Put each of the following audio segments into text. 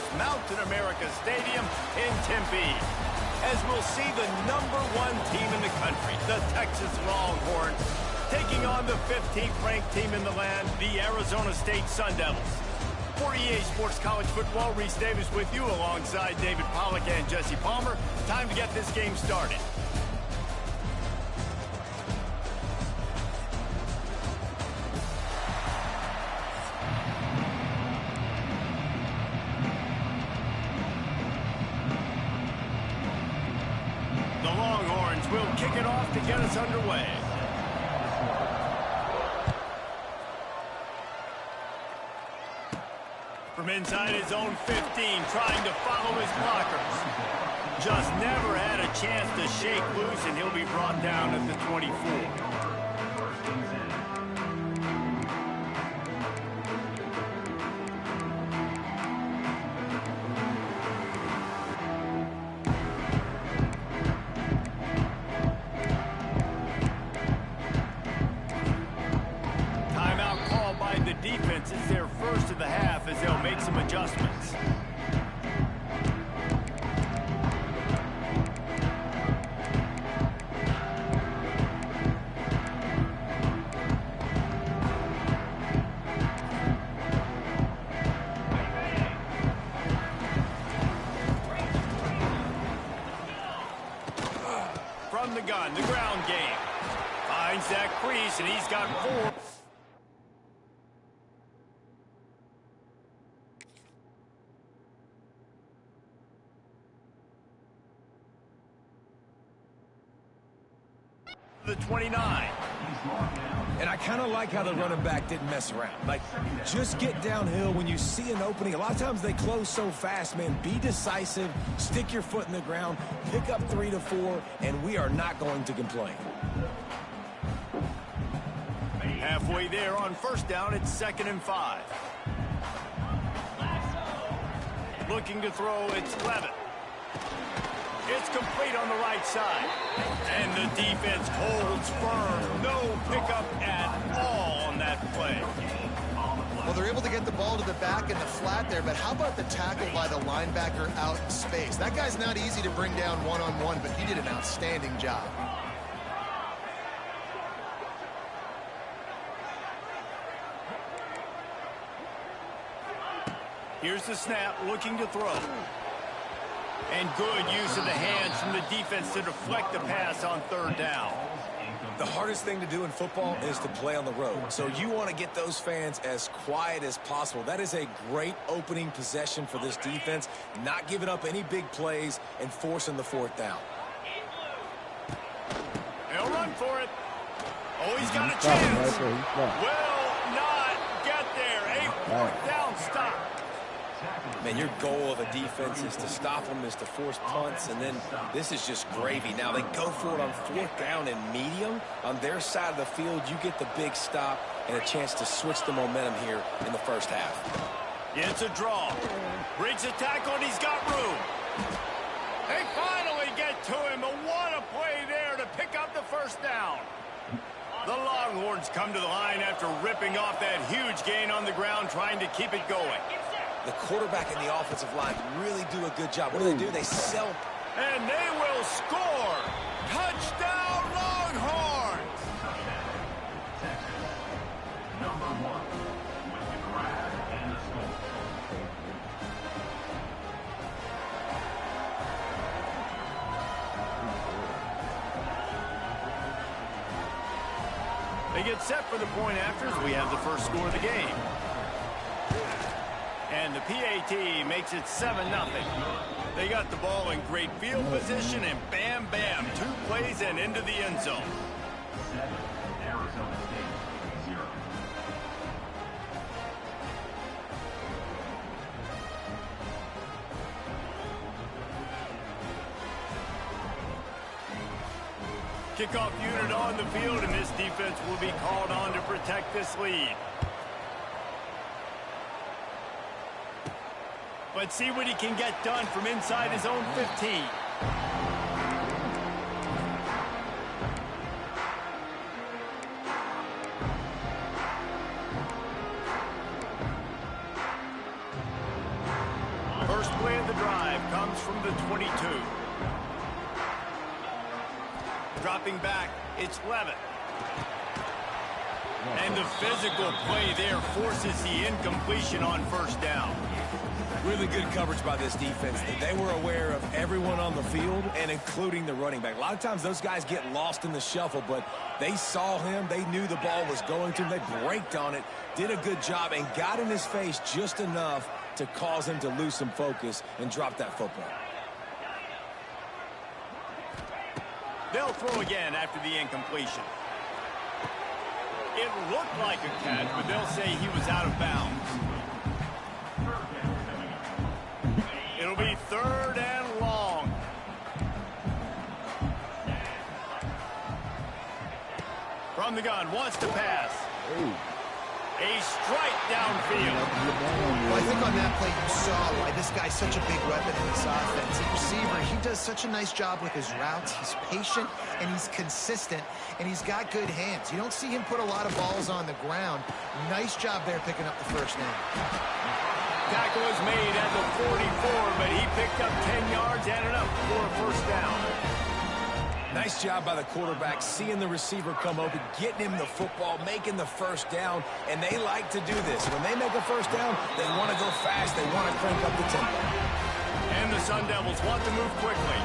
host Mountain America Stadium in Tempe, as we'll see the #1 team in the country, the Texas Longhorns, taking on the 15th ranked team in the land, the Arizona State Sun Devils. For EA Sports College Football, Reese Davis with you alongside David Pollack and Jesse Palmer. Time to get this game started. The Longhorns will kick it off to get us underway. From inside his own 15, trying to follow his blockers. Just never had a chance to shake loose, and he'll be brought down at the 24. Defense is their first of the half as they'll make some adjustments. From the gun, the ground game. Finds that crease, and he's got 4. The 29. And I kind of like how the running back didn't mess around. Like, just get downhill when you see an opening. A lot of times they close so fast, man. Be decisive, stick your foot in the ground, pick up 3 to 4, and we are not going to complain. Halfway there on first down, it's 2nd and 5. Looking to throw, it's Levitt. It's complete on the right side. And the defense holds firm. No pickup at all on that play. Well, they're able to get the ball to the back in the flat there, but how about the tackle by the linebacker out in space? That guy's not easy to bring down one-on-one, but he did an outstanding job. Here's the snap, looking to throw. And good use of the hands from the defense to deflect the pass on 3rd down. The hardest thing to do in football is to play on the road. So you want to get those fans as quiet as possible. That is a great opening possession for this defense. Not giving up any big plays and forcing the 4th down. They'll run for it. Oh, he's got a chance. Will not get there. A 4th down stop. Man, your goal of a defense is to stop them, is to force punts, and then this is just gravy. Now, they go for it on 4th down and medium. On their side of the field, you get the big stop and a chance to switch the momentum here in the first half. It's a draw. Breaks a tackle, and he's got room. They finally get to him, but what a play there to pick up the 1st down. The Longhorns come to the line after ripping off that huge gain on the ground, trying to keep it going. The quarterback and the offensive line really do a good job. What do? They sell. And they will score. Touchdown, Longhorns! #1 with the grab and the score. They get set for the point afters. We have the first score of the game. And the PAT makes it 7-0. They got the ball in great field position, and bam, bam, 2 plays and into the end zone. 7, Arizona State, 0. Kickoff unit on the field, and this defense will be called on to protect this lead. But see what he can get done from inside his own 15. first play of the drive comes from the 22. Dropping back, it's Levitt. And the physical play there forces the incompletion on first down. Really good coverage by this defense. They were aware of everyone on the field, and including the running back. A lot of times those guys get lost in the shuffle, but they saw him. They knew the ball was going to him. They braked on it, did a good job, and got in his face just enough to cause him to lose some focus and drop that football. They'll throw again after the incompletion. It looked like a catch, but they'll say he was out of bounds. It'll be 3rd and long. From the gun, wants to pass. A strike downfield. Well, I think on that play you saw why this guy's such a big weapon in this offense. The receiver, he does such a nice job with his routes. He's patient, and he's consistent, and he's got good hands. You don't see him put a lot of balls on the ground. Nice job there picking up the first down. Tackle was made at the 44, but he picked up 10 yards and enough for a first down. Nice job by the quarterback, seeing the receiver come open, getting him the football, making the first down, and they like to do this. When they make a first down, they want to go fast. They want to crank up the tempo. And the Sun Devils want to move quickly.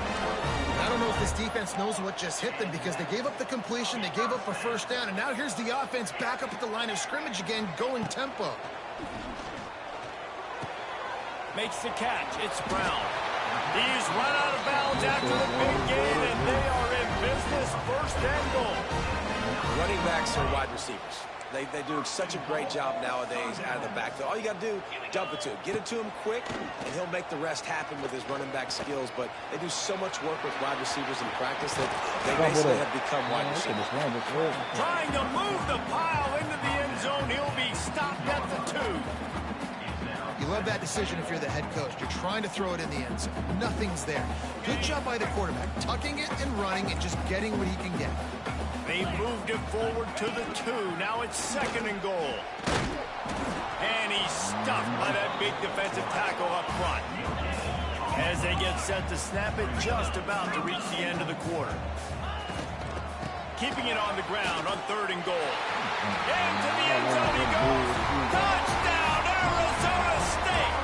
I don't know if this defense knows what just hit them because they gave up the completion, they gave up a first down, and now here's the offense back up at the line of scrimmage again, going tempo. Makes the catch. It's Brown. He's run out of bounds after the big gain, and they are in business. 1st and goal. Running backs are wide receivers. They do such a great job nowadays out of the backfield. All you got to do, dump it to him. Get it to him quick, and he'll make the rest happen with his running back skills. But they do so much work with wide receivers in practice that they basically have become wide receivers. Trying to move the pile into the end zone. He'll be stopped at the 2. You love that decision if you're the head coach. You're trying to throw it in the end zone. Nothing's there. Good job by the quarterback, tucking it and running and just getting what he can get. They moved it forward to the 2. Now it's 2nd and goal. And he's stuffed by that big defensive tackle up front. As they get set to snap it, just about to reach the end of the quarter. Keeping it on the ground on 3rd and goal. Into the end zone he goes. Touchdown, Arizona State!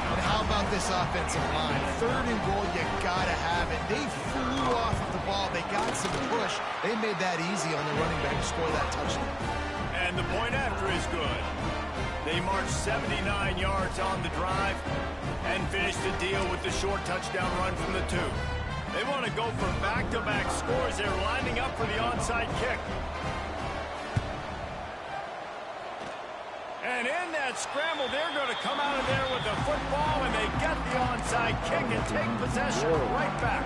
And how about this offensive line? 3rd and goal, you gotta have it. They flew off of the ball. They got some push. They made that easy on the running back to score that touchdown. And the point after is good. They marched 79 yards on the drive and finished the deal with the short touchdown run from the 2. They want to go for back-to-back scores. They're lining up for the onside kick. And in that scramble, they're going to come out of there with the football, and they get the onside kick and take possession right back.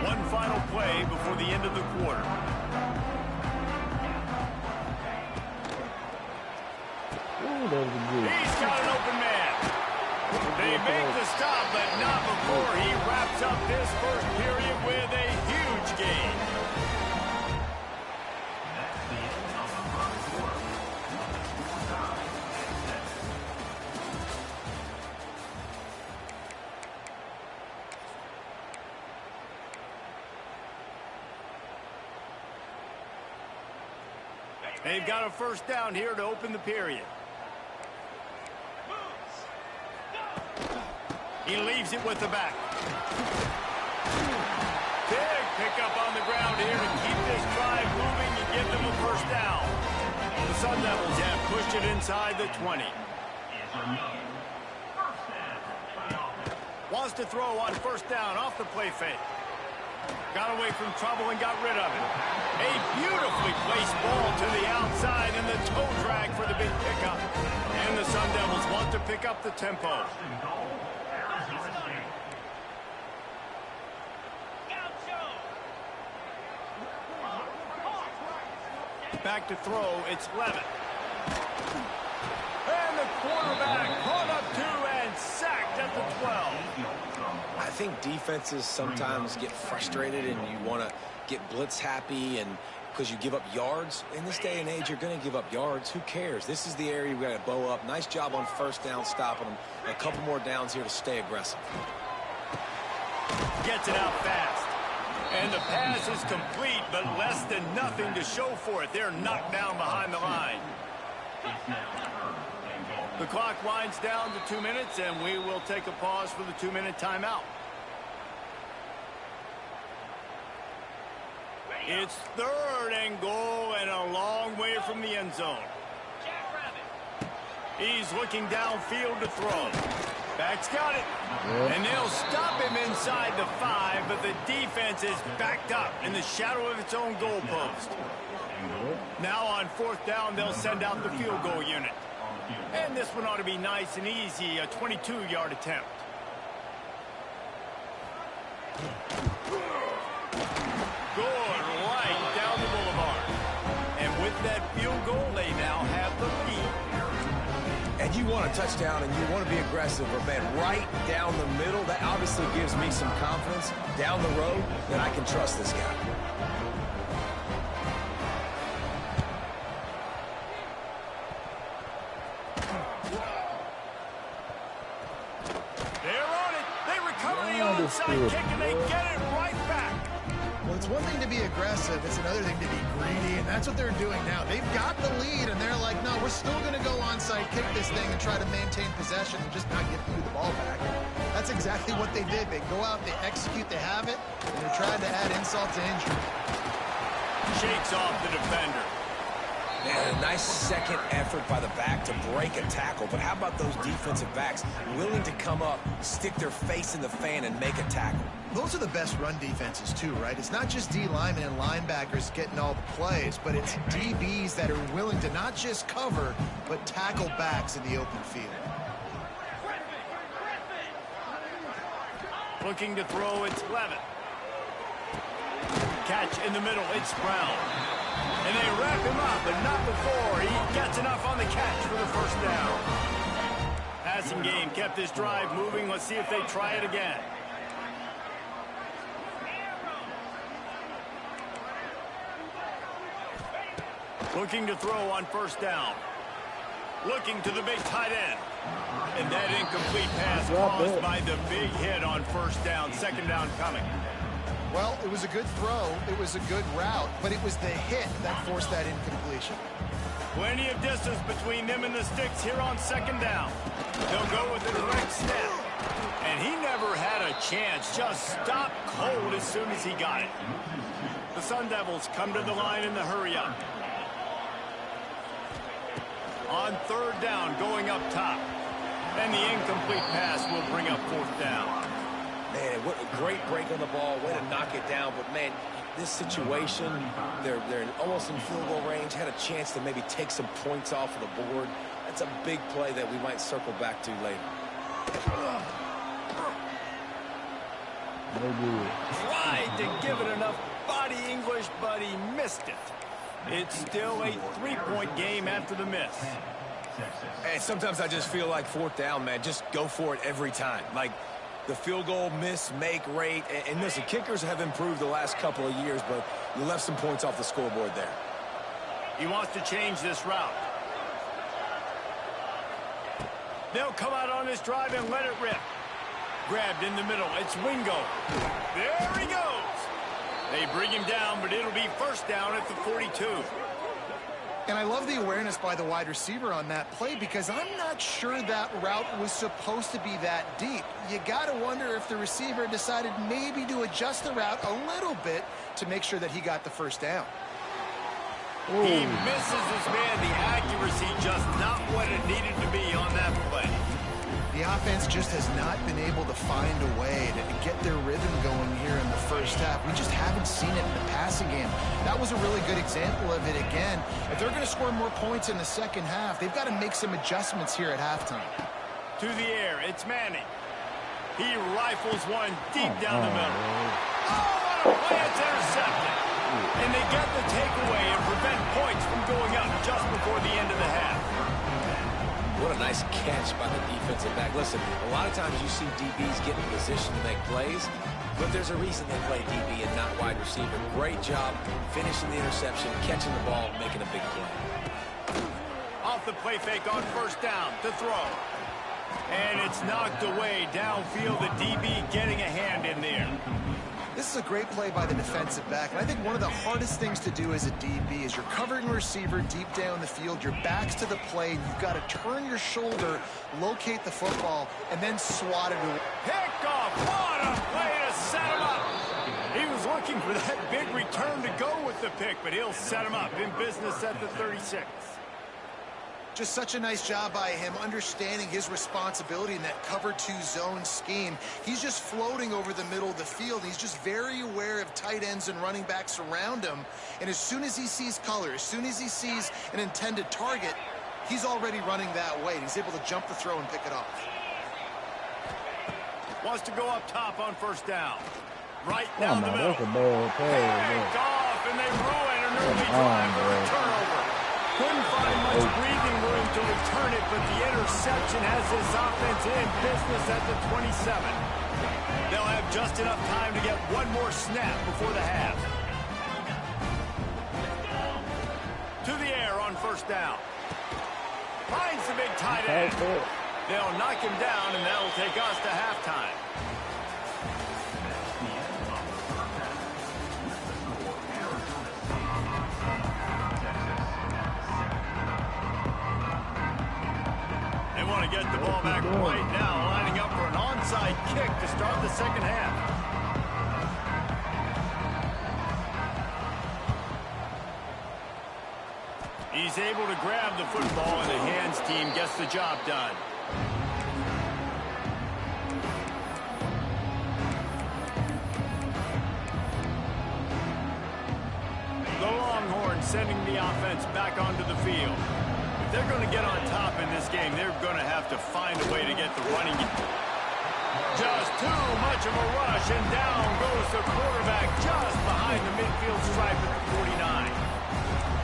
One final play before the end of the quarter. He's got an open man. They make the stop, but not before he wraps up this first period with a huge gain. They've got a first down here to open the period. He leaves it with the back. Big pickup on the ground here to keep this drive moving and give them a first down. The Sun Devils have pushed it inside the 20. Wants to throw on first down off the play fake. Got away from trouble and got rid of it. A beautifully placed ball to the outside and the toe drag for the big pickup. And the Sun Devils want to pick up the tempo. Back to throw, it's Levitt. And the quarterback caught up 2 and sacked at the 12. I think defenses sometimes get frustrated and you want to get blitz happy and because you give up yards. In this day and age, you're going to give up yards. Who cares? This is the area we got to bow up. Nice job on first down, stopping them. A couple more downs here to stay aggressive. Gets it out fast. And the pass is complete, but less than nothing to show for it. They're knocked down behind the line. The clock winds down to 2 minutes, and we will take a pause for the 2-minute timeout. It's 3rd and goal and a long way from the end zone. He's looking downfield to throw. Back's got it. And they'll stop him inside the 5, but the defense is backed up in the shadow of its own goalpost. Now on 4th down, they'll send out the field goal unit. And this one ought to be nice and easy, a 22-yard attempt. Good, right down the boulevard. And with that field goal, they now have the lead. And you want a touchdown and you want to be aggressive, but man, right down the middle, that obviously gives me some confidence down the road that I can trust this guy. They're on it. They recover the onside kick and they get it right back. Well, it's one thing to be aggressive. It's another thing to be greedy, and that's what they're doing now. They've got the lead, and they're like, no, we're still going to go onside kick this thing and try to maintain possession and just not give you the ball back. That's exactly what they did. They go out, they execute, they have it, and they're trying to add insult to injury. Shakes off the defender. Man, a nice second effort by the back to break a tackle. But how about those defensive backs willing to come up, stick their face in the fan, and make a tackle? Those are the best run defenses, too, right? It's not just D linemen and linebackers getting all the plays, but it's DBs that are willing to not just cover, but tackle backs in the open field. Looking to throw, it's Levitt. Catch in the middle, it's Brown. And they wrap him up, but not before he gets enough on the catch for the first down. Passing game kept this drive moving. Let's see if they try it again. Looking to throw on first down. Looking to the big tight end. And that incomplete pass caused by the big hit on first down. Second down coming. Well, it was a good throw, it was a good route, but it was the hit that forced that incompletion. Plenty of distance between them and the sticks here on second down. They'll go with a direct snap. And he never had a chance, just stopped cold as soon as he got it. The Sun Devils come to the line in the hurry-up. On third down, going up top. And the incomplete pass will bring up fourth down. Man, what a great break on the ball. Way to knock it down. But, man, this situation, they're almost in field goal range. Had a chance to maybe take some points off of the board. That's a big play that we might circle back to later. Tried to give it enough body English, but he missed it. It's still a 3-point game after the miss. And sometimes I just feel like fourth down, man. Just go for it every time. Like, the field goal miss, make rate. And listen, kickers have improved the last couple of years, but you left some points off the scoreboard there. He wants to change this route. They'll come out on this drive and let it rip. Grabbed in the middle. It's Wingo. There he goes. They bring him down, but it'll be first down at the 42. And I love the awareness by the wide receiver on that play because I'm not sure that route was supposed to be that deep. You got to wonder if the receiver decided maybe to adjust the route a little bit to make sure that he got the first down. Ooh. He misses his man. The accuracy just not what it needed to be on that play. The offense just has not been able to find a way to get their rhythm going here in the first half. We just haven't seen it in the passing game. That was a really good example of it again. If they're going to score more points in the second half, they've got to make some adjustments here at halftime. To the air, it's Manning. He rifles one deep down the middle. Oh, what a play! It's intercepted. And they get the takeaway and prevent points from going up just before the end of the half. What a nice catch by the defensive back. Listen, a lot of times you see DBs get in position to make plays. But there's a reason they play DB and not wide receiver. Great job finishing the interception, catching the ball, making a big play. Off the play fake on first down to throw. And it's knocked away downfield. The DB getting a hand in there. This is a great play by the defensive back. And I think one of the hardest things to do as a DB is you're covering a receiver deep down the field. Your back's to the play. And you've got to turn your shoulder, locate the football, and then swat it away. Pick off. What a play to set him up. He was looking for that big return to go with the pick, but he'll set him up in business at the 36. Just such a nice job by him understanding his responsibility in that cover 2 zone scheme. He's just floating over the middle of the field. He's just very aware of tight ends and running backs around him. And as soon as he sees color, as soon as he sees an intended target, he's already running that way. He's able to jump the throw and pick it off. Wants to go up top on first down. Right down the middle. That's a bad pass. Picked off, and they ruin an early drive for a turnover. Couldn't find much breathing room to return it, but the interception has this offense in business at the 27. They'll have just enough time to get one more snap before the half. To the air on first down. Finds the big tight end. They'll knock him down, and that'll take us to halftime. Want to get the ball back right now, lining up for an onside kick to start the second half. He's able to grab the football, and the hands team gets the job done. The Longhorns sending the offense back onto the field. If they're going to get on top in this game, they're going to have to find a way to get the running. Just too much of a rush, and down goes the quarterback just behind the midfield stripe at the 49.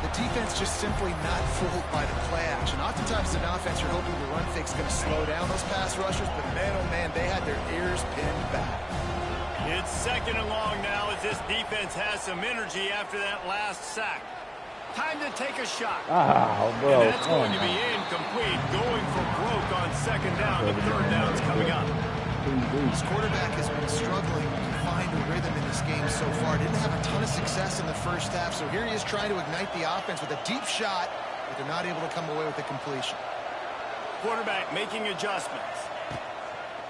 The defense just simply not fooled by the play action. Oftentimes in offense, you're hoping the run fake's going to slow down those pass rushers, but man, oh man, they had their ears pinned back. It's second and long now as this defense has some energy after that last sack. Time to take a shot. Bro. And that's going to be incomplete. Going for broke on second down. The third down's coming up. This quarterback has been struggling to find a rhythm in this game so far. Didn't have a ton of success in the first half, so here he is trying to ignite the offense with a deep shot, but they're not able to come away with the completion. Quarterback making adjustments.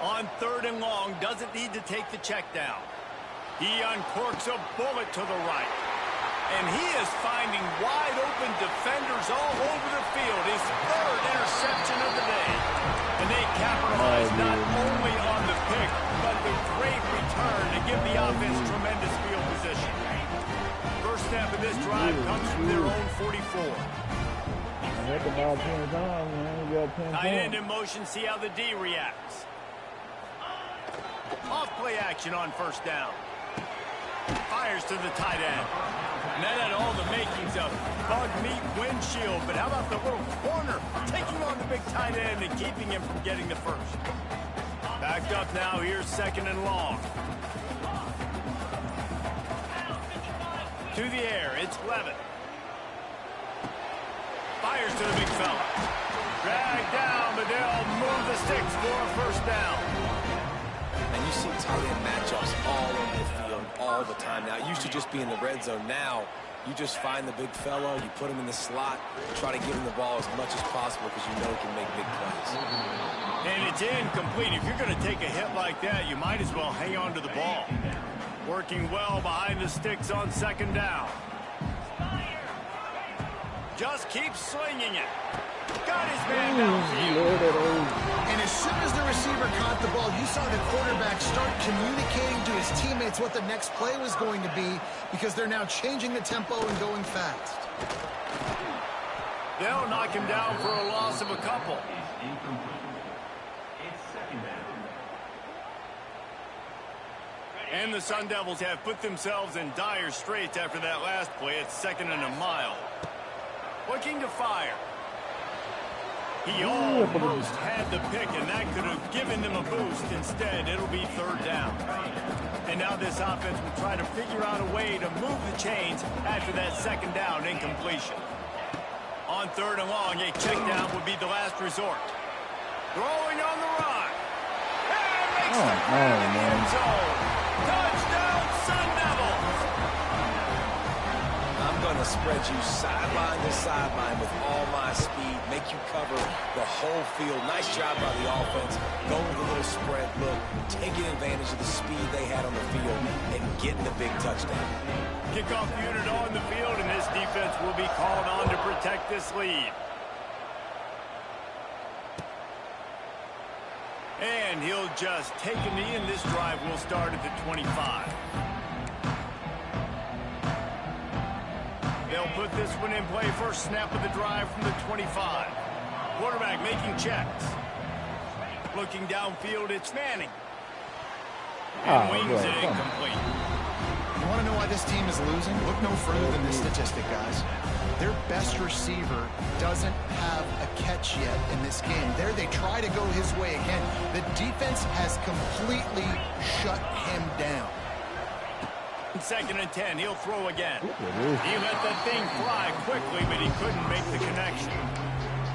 On third and long, doesn't need to take the check down. He uncorks a bullet to the right. And he is finding wide-open defenders all over the field. His third interception of the day. And they capitalize not only on the pick, but the great return to give the offense tremendous field position. First snap of this drive comes from their own 44. Hit the ball 10 times, man. You got 10 Tight end in motion, see how the D reacts. Off play action on first down. Fires to the tight end. And that had all the makings of bug meat windshield. But how about the little corner taking on the big tight end and keeping him from getting the first? Backed up now. Here's second and long. To the air. It's Levitt. Fires to the big fella. Dragged down, but they'll move the sticks for a first down. And you see tight end matchups all over the field all the time now. It used to just be in the red zone. Now you just find the big fellow, you put him in the slot, try to give him the ball as much as possible because you know he can make big plays. And it's incomplete. If you're going to take a hit like that, you might as well hang on to the ball. Working well behind the sticks on second down. Just keeps slinging it. Got his man downfield. And as soon as the receiver caught the ball, you saw the quarterback start communicating to his teammates what the next play was going to be because they're now changing the tempo and going fast. They'll knock him down for a loss of a couple. And the Sun Devils have put themselves in dire straits after that last play. It's second and a mile. Looking to fire. He almost had the pick, and that could have given them a boost. Instead, it'll be third down. And now this offense will try to figure out a way to move the chains after that second down incompletion. On third and long, a check down would be the last resort. Throwing on the run. And makes the grab in the end zone. Touchdown, Sun Devils! I'm going to spread you sideline to sideline with all my speed, make you cover the whole field. Nice job by the offense. Go with a little spread look, taking advantage of the speed they had on the field, and getting the big touchdown. Kickoff unit on the field, and this defense will be called on to protect this lead. And he'll just take a knee, and this drive will start at the 25. They'll put this one in play. First snap of the drive from the 25. Quarterback making checks. Looking downfield, it's Manning. And wings it incomplete. You want to know why this team is losing? Look no further than this statistic, guys. Their best receiver doesn't have a catch yet in this game. There they try to go his way again. The defense has completely shut him down. Second and 10, he'll throw again. He let that thing fly quickly, but he couldn't make the connection.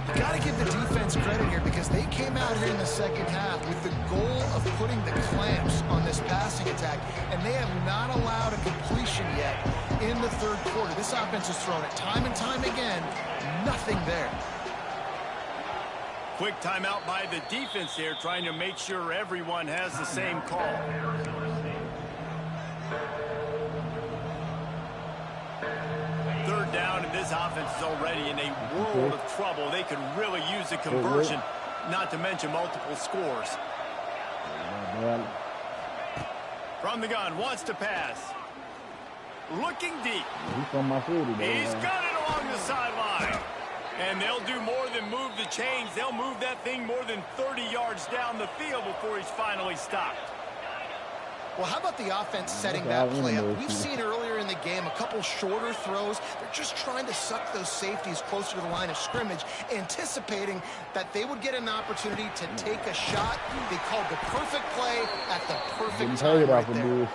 You got to give the defense credit here because they came out here in the second half with the goal of putting the clamps on this passing attack, and they have not allowed a completion yet in the third quarter. This offense has thrown it time and time again. Nothing there. Quick timeout by the defense here, trying to make sure everyone has the same call. Third down, and this offense is already in a world of trouble. They could really use a conversion, not to mention multiple scores. From the gun, wants to pass. Looking deep. He's got it along the sideline. And they'll do more than move the chains. They'll move that thing more than 30 yards down the field before he's finally stopped. Well, how about the offense setting that play up? We've seen earlier in the game a couple shorter throws. They're just trying to suck those safeties closer to the line of scrimmage, anticipating that they would get an opportunity to take a shot. They called the perfect play at the perfect time right there.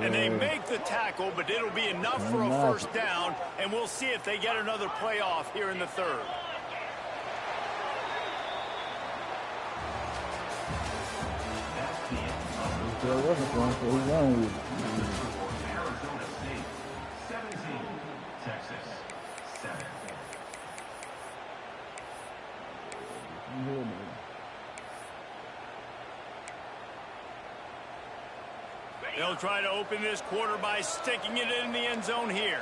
And they make the tackle, but it'll be enough for a first down, and we'll see if they get another playoff here in the third. Arizona State, 17. Texas, 7. They'll try to open this quarter by sticking it in the end zone here.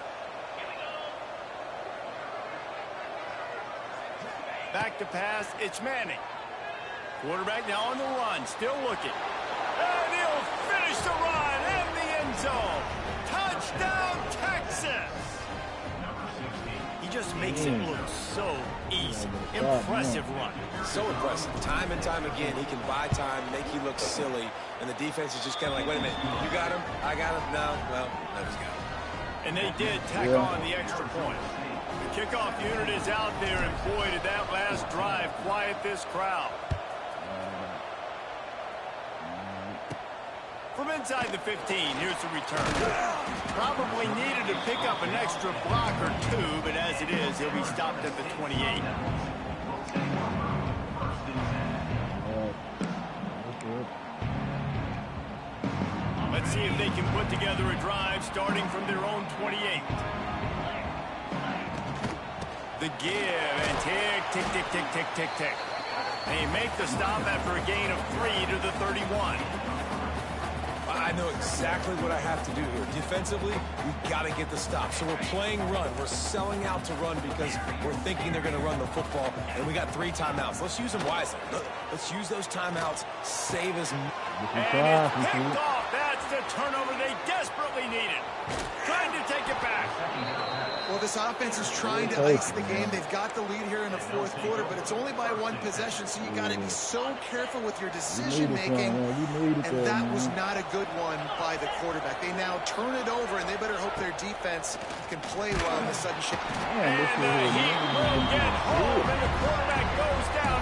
Back to pass, it's Manning. Quarterback now on the run, still looking. And he'll finish the run in the end zone. Touchdown, Texas! He just makes it look so easy. Impressive run. So impressive. Time and time again, he can buy time, make you look silly, and the defense is just kind of like, wait a minute, you got him? I got him? No? Well, no, he's got him. And they did tack on the extra point. The kickoff unit is out there, and boy, did that last drive quiet this crowd. From inside the 15, here's the return. Probably needed to pick up an extra block or two, but as it is, he'll be stopped at the 28. Let's see if they can put together a drive starting from their own 28. The give, and tick, tick, tick, tick, tick, tick, tick. They make the stop after a gain of 3 to the 31. I know exactly what I have to do here. Defensively, we've got to get the stop. So we're playing run. We're selling out to run because we're thinking they're going to run the football, and we got 3 timeouts. Let's use them wisely. Let's use those timeouts. Save us. And it's picked off. That's the turnover they desperately needed. Trying to take it back. Well, this offense is trying to ice the game. They've got the lead here in the fourth quarter, but it's only by 1 possession, so you got to be so careful with your decision-making, and that was not a good one by the quarterback. They now turn it over, and they better hope their defense can play well in the sudden shift. And the Heat will get home, and the quarterback goes down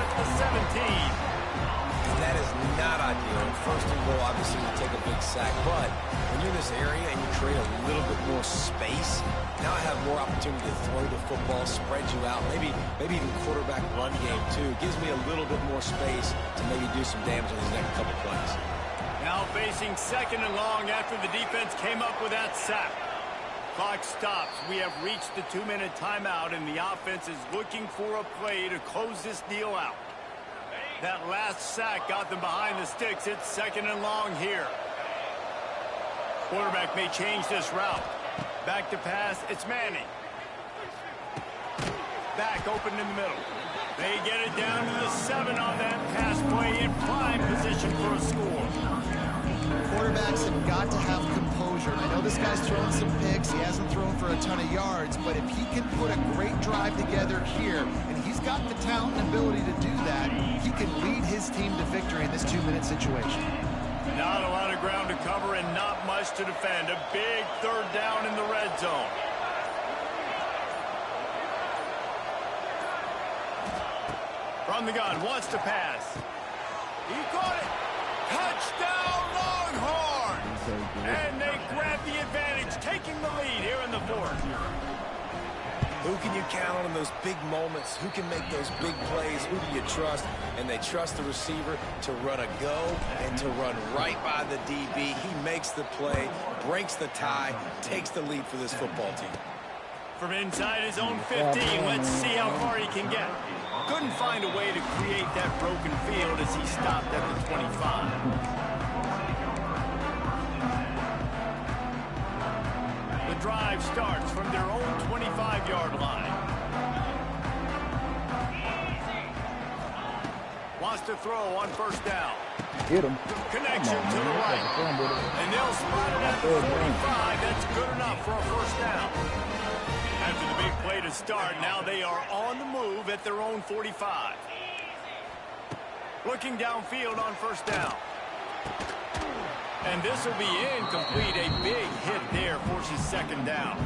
create a little bit more space. Now I have more opportunity to throw the football, spread you out, maybe even quarterback run game too. It gives me a little bit more space to maybe do some damage on these next couple plays. Now facing 2nd and long after the defense came up with that sack. Clock stops. We have reached the 2-minute timeout, and the offense is looking for a play to close this deal out. That last sack got them behind the sticks. It's 2nd and long here. Quarterback may change this route. Back to pass. It's Manning. Back open in the middle. They get it down to the 7 on that pass play in prime position for a score. Quarterbacks have got to have composure. I know this guy's thrown some picks. He hasn't thrown for a ton of yards, but if he can put a great drive together here, and he's got the talent and ability to do that, he can lead his team to victory in this 2-minute situation. Not a lot of ground to cover and not much to defend. A big 3rd down in the red zone. From the gun, wants to pass. He caught it. Touchdown, Longhorns! And they grab the advantage, taking the lead here in the 4th. Who can you count on in those big moments? Who can make those big plays? Who do you trust? And they trust the receiver to run a go and to run right by the DB. He makes the play, breaks the tie, takes the lead for this football team. From inside his own 15, let's see how far he can get. Couldn't find a way to create that broken field as he stopped at the 25. The drive starts from their own 25-yard line. Wants to throw on 1st down. Hit him. Connection to the right. And they'll spot it at the 45. That's good enough for a 1st down. After the big play to start, now they are on the move at their own 45. Looking downfield on 1st down. And this will be incomplete. A big hit there forces 2nd down.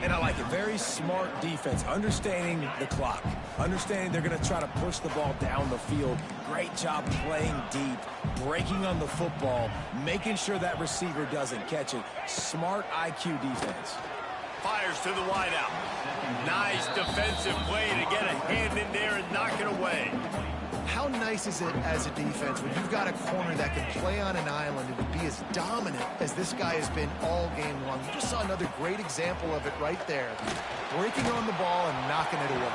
And I like it. Very smart defense, understanding the clock, understanding they're going to try to push the ball down the field. Great job playing deep, breaking on the football, making sure that receiver doesn't catch it. Smart IQ defense. Fires to the wideout. Nice defensive play to get a hand in there and knock it away. How nice is it as a defense when you've got a corner that can play on an island and be as dominant as this guy has been all game long? You just saw another great example of it right there. Breaking on the ball and knocking it away.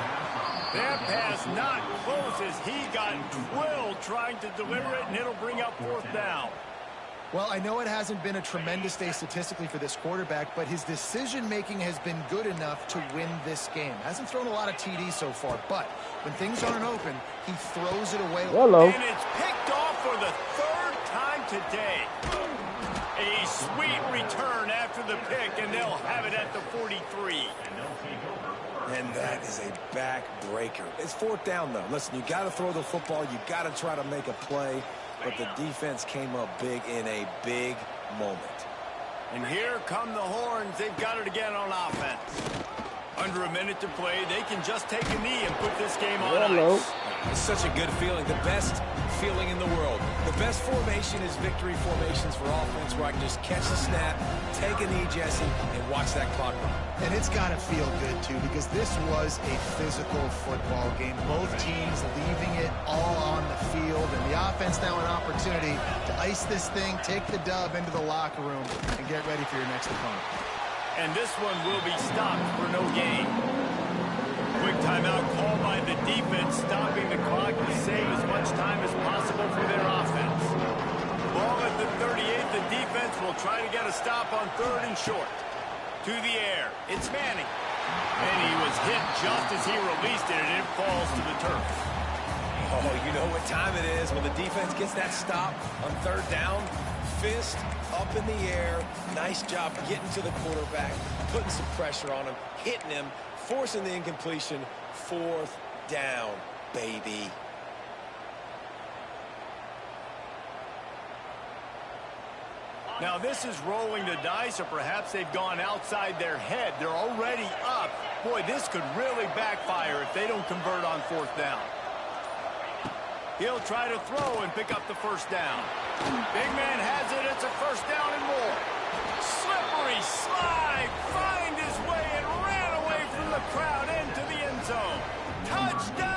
That pass not close as he got drilled trying to deliver it, and it'll bring up 4th down. Well, I know it hasn't been a tremendous day statistically for this quarterback, but his decision-making has been good enough to win this game. Hasn't thrown a lot of TDs so far, but when things aren't open, he throws it away. Hello. And it's picked off for the 3rd time today. A sweet return after the pick, and they'll have it at the 43. And that is a backbreaker. It's 4th down, though. Listen, you got to throw the football. You got to try to make a play. But the defense came up big in a big moment. And here come the Horns. They've got it again on offense. Under a minute to play, they can just take a knee and put this game on ice. It's such a good feeling. The best feeling in the world. The best formation is victory formations for offense, where I can just catch the snap, take a knee, Jesse, and watch that clock run. And it's got to feel good, too, because this was a physical football game. Both teams leaving it all on the field, and the offense now an opportunity to ice this thing, take the dub into the locker room, and get ready for your next opponent. And this one will be stopped for no gain. Quick timeout called by the defense, stopping the clock to save as much time as possible for their offense. Ball at the 38, the defense will try to get a stop on 3rd and short. To the air, it's Manning. And he was hit just as he released it, and it falls to the turf. Oh, you know what time it is when the defense gets that stop on 3rd down. Fist up in the air. Nice job getting to the quarterback, putting some pressure on him, hitting him, forcing the incompletion. 4th down, baby. Now this is rolling the dice, or perhaps they've gone outside their head. They're already up. Boy, this could really backfire if they don't convert on 4th down. He'll try to throw and pick up the 1st down. Big man has it. It's a 1st down and more. Slippery he slide, find his way, and ran away from the crowd into the end zone. Touchdown!